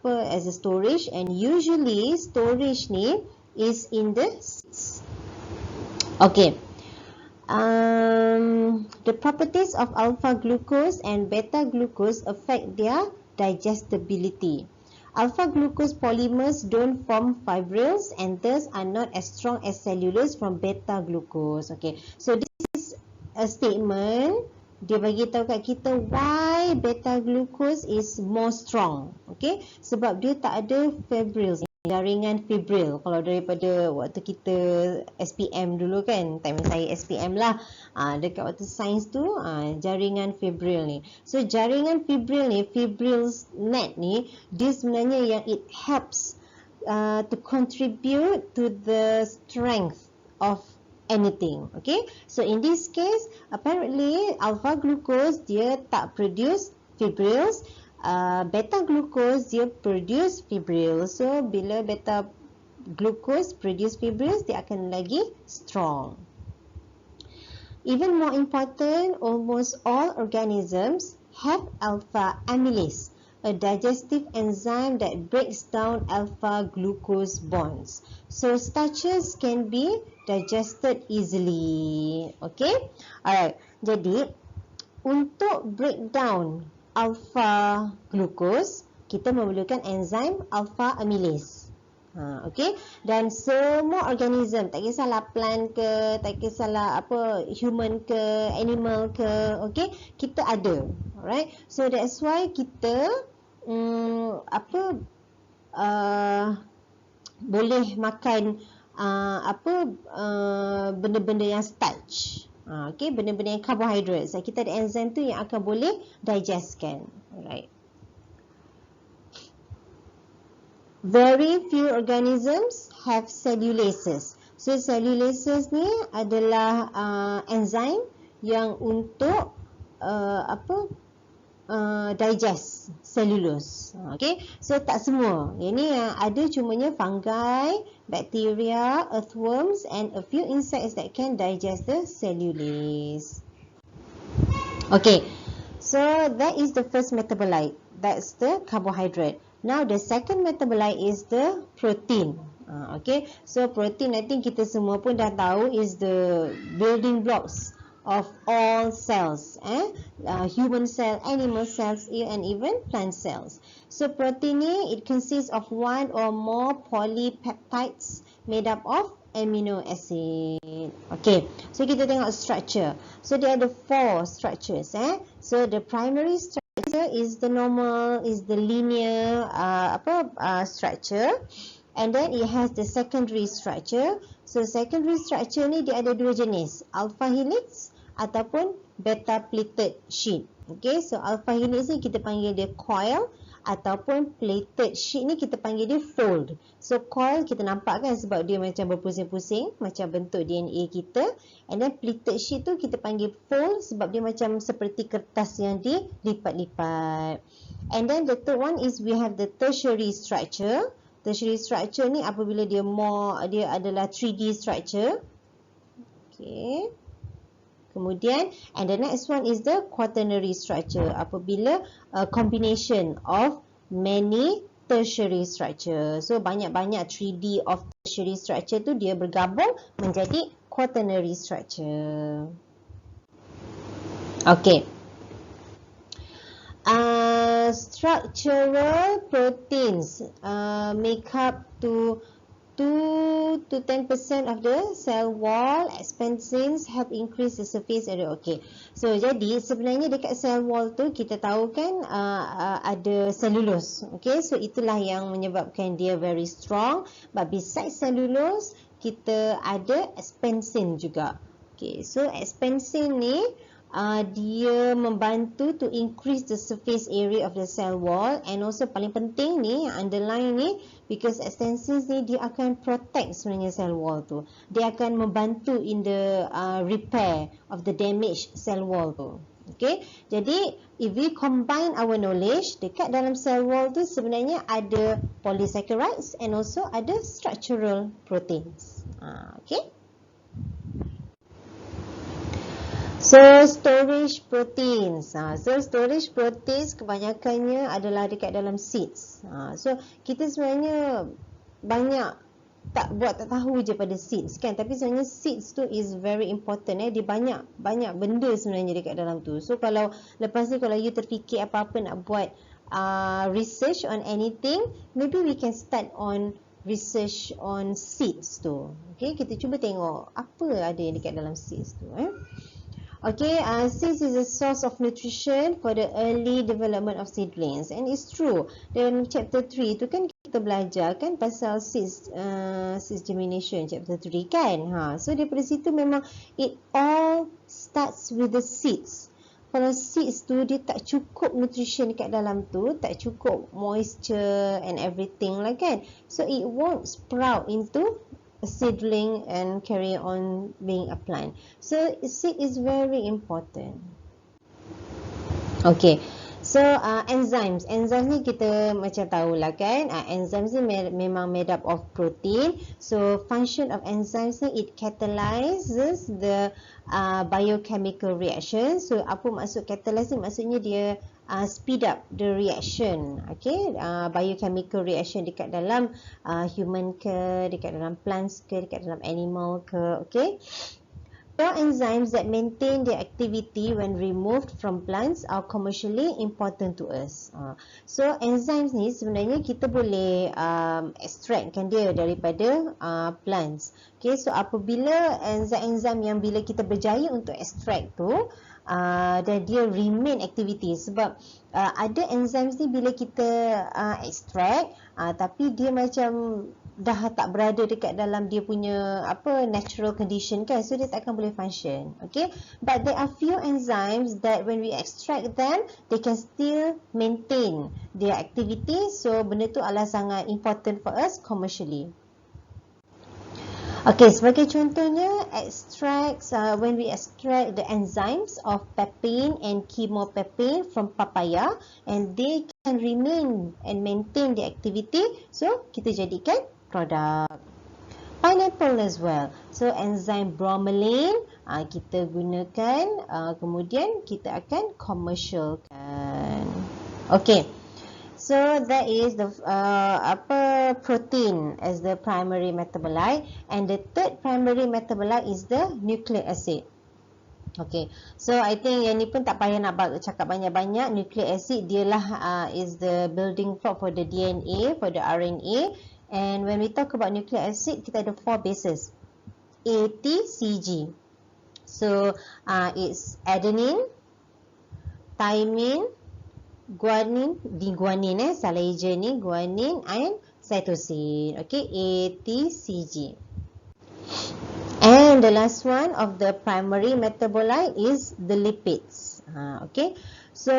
as a storage, and usually storage ni is in the seeds. Okay. The properties of alpha glucose and beta glucose affect their digestibility. Alpha glucose polymers don't form fibrils and thus are not as strong as cellulose from beta glucose. Okay, so this is a statement. Dia bagi tahu kat kita why beta glucose is more strong. Okay, sebab dia tak ada fibrils, jaringan fibril. Kalau daripada waktu kita SPM dulu kan, time saya SPM lah, dekat waktu sains tu, jaringan fibril ni. So jaringan fibril ni, fibril net ni, dia sebenarnya yang it helps to contribute to the strength of anything. Okay, so in this case apparently alpha glucose dia tak produce fibrils, beta glucose dia produce fibrils. So bila beta glucose produce fibrils, dia akan lagi strong. Even more important, almost all organisms have alpha amylase, a digestive enzyme that breaks down alpha glucose bonds. So starches can be digested easily. Okay, alright. Jadi untuk break down alpha glucose, kita memerlukan enzim alpha amylase. Okay, dan semua organism, tak kisahlah plant ke, tak kisahlah apa, human ke, animal ke, okay, kita ada. Alright, so that's why kita boleh makan benda-benda yang starch. Okay, benda-benda yang carbohydrates. Kita ada enzim tu yang akan boleh digestkan. Alright. Very few organisms have cellulases. So cellulases ni adalah enzim yang untuk digest cellulose. Okay, so tak semua. Ini yang ada cumanya fungi, bacteria, earthworms and a few insects that can digest the cellulase. Okay, so that is the first metabolite. That's the carbohydrate. Now the second metabolite is the protein. Okay, so protein I think kita semua pun dah tahu is the building blocks of all cells, human cell, animal cells and even plant cells. So protein ni, it consists of one or more polypeptides made up of amino acid. Okay, so kita tengok structure. So dia ada 4 structures. So the primary structure is the normal, is the linear structure, and then it has the secondary structure. So secondary structure ni dia ada 2 jenis, alpha helix ataupun beta plated sheet. Okay, so alpha helix ni kita panggil dia coil, ataupun plated sheet ni kita panggil dia fold. So coil kita nampak kan sebab dia macam berpusing-pusing macam bentuk DNA kita, and then plated sheet tu kita panggil fold sebab dia macam seperti kertas yang dilipat-lipat. And then the third one is we have the tertiary structure. Tertiary structure ni apabila dia adalah 3D structure. Okay. Kemudian, and the next one is the quaternary structure, apabila a combination of many tertiary structure. So banyak-banyak 3D of tertiary structure tu dia bergabung menjadi quaternary structure. Okay. Structural proteins make up to 2 to 10% of the cell wall. Expansins help increase the surface area. Okay, so jadi sebenarnya dekat cell wall tu kita tahu kan ada cellulose. Okay, so itulah yang menyebabkan dia very strong. But besides cellulose, kita ada expansin juga. Okay, so expansin ni dia membantu to increase the surface area of the cell wall, and also paling penting ni yang underline ni, because extensins ni dia akan protect sebenarnya cell wall tu. Dia akan membantu in the repair of the damaged cell wall tu. Okay, jadi if we combine our knowledge, dekat dalam cell wall tu sebenarnya ada polysaccharides and also ada structural proteins. Okay. So storage proteins. So storage proteins kebanyakannya adalah dekat dalam seeds. So kita sebenarnya banyak tak tahu je pada seeds kan, tapi sebenarnya seeds tu is very important. Dia banyak benda sebenarnya dekat dalam tu. So kalau lepas ni kalau you terfikir apa-apa nak buat research on anything, maybe we can start on research on seeds tu. Okay, kita cuba tengok apa ada yang dekat dalam seeds tu. Okay, seeds is a source of nutrition for the early development of seedlings, and it's true. Dalam chapter 3 tu kan kita belajar kan pasal seeds germination chapter 3 kan. So daripada situ memang it all starts with the seeds. Kalau seeds tu dia tak cukup nutrition kat dalam tu, tak cukup moisture and everything lah kan. So it won't sprout into a seedling and carry on being a plant. So seed is very important. Okay. So enzymes ni kita macam tahulah kan, enzymes ni memang made up of protein. So function of enzymes ni, it catalyzes the biochemical reaction. So apa maksud catalyze ni? Maksudnya dia speed up the reaction. Okay, biochemical reaction dekat dalam human ke, dekat dalam plants ke, dekat dalam animal ke. Okay, enzymes that maintain their activity when removed from plants are commercially important to us. So enzymes ni sebenarnya kita boleh extractkan dia daripada plants. Okay, so apabila enzim yang bila kita berjaya untuk extract tu, dan dia remain activity, sebab ada enzymes ni bila kita extract tapi dia macam dah tak berada dekat dalam dia punya natural condition kan, so dia takkan boleh function. Okay, but there are few enzymes that when we extract them, they can still maintain their activity. So benda tu adalah sangat important for us commercially. Okay, sebagai contohnya when we extract the enzymes of papain and chemopapain from papaya, and they can remain and maintain the activity, so kita jadikan produk. Pineapple as well. So enzyme bromelain kita gunakan, kemudian kita akan commercialkan. Okay. So that is the protein as the primary metabolite, and the third primary metabolite is the nucleic acid. Okay, so I think yang ni pun tak payah nak cakap banyak-banyak. Nucleic acid dialah is the building block for the DNA, for the RNA. And when we talk about nucleic acid, kita ada 4 bases, A, T, C, G. So it's adenine, thymine, guanine, salah eja ni, guanine and cytosine. Okay, A, T, C, G. And the last one of the primary metabolite is the lipids. Okay, so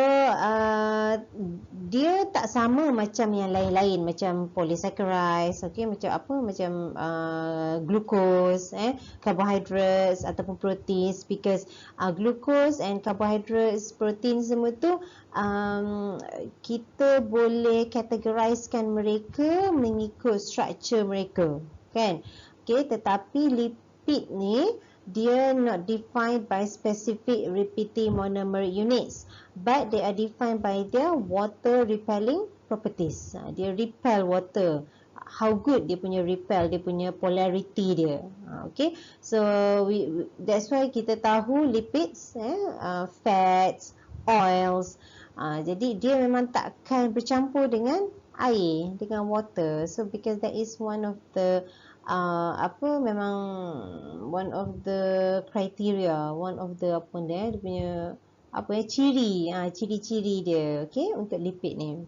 dia tak sama macam yang lain-lain, macam polysaccharides, okay, macam glucose, carbohydrates ataupun proteins, because glucose and carbohydrates, protein semua tu kita boleh categorizekan mereka mengikut structure mereka kan. Okay, tetapi lipid ni dia not defined by specific repeating monomer units, but they are defined by their water repelling properties. Dia repel water. How good dia punya repel, dia punya polarity dia. Okay, so that's why kita tahu lipids, fats, oils. Jadi dia memang takkan bercampur dengan air, dengan water. So because that is one of the memang one of the criteria, one of the dia punya ciri-ciri dia, okay, untuk lipid ni.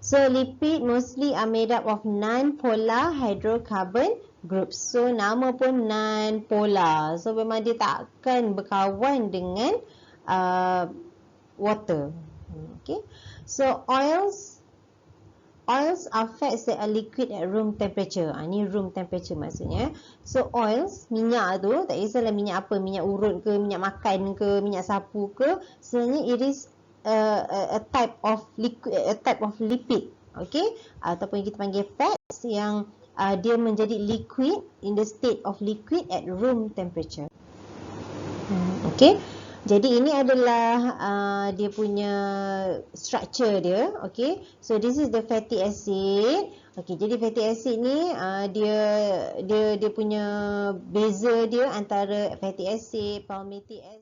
So lipid mostly are made up of non-polar hydrocarbon groups. So nama pun non-polar, so memang dia takkan berkawan dengan water. Okay, so oils are fats that are liquid at room temperature. Ni room temperature maksudnya. So oils, minyak tu, tak kisahlah minyak apa, minyak urut ke, minyak makan ke, minyak sapu ke, sebenarnya it is a type of liquid, a type of lipid. Okay, ataupun kita panggil fats yang dia menjadi liquid, in the state of liquid at room temperature. Okey. Jadi ini adalah dia punya structure dia. Okey. So this is the fatty acid. Okey, jadi fatty acid ni dia punya beza dia antara fatty acid, palmitic acid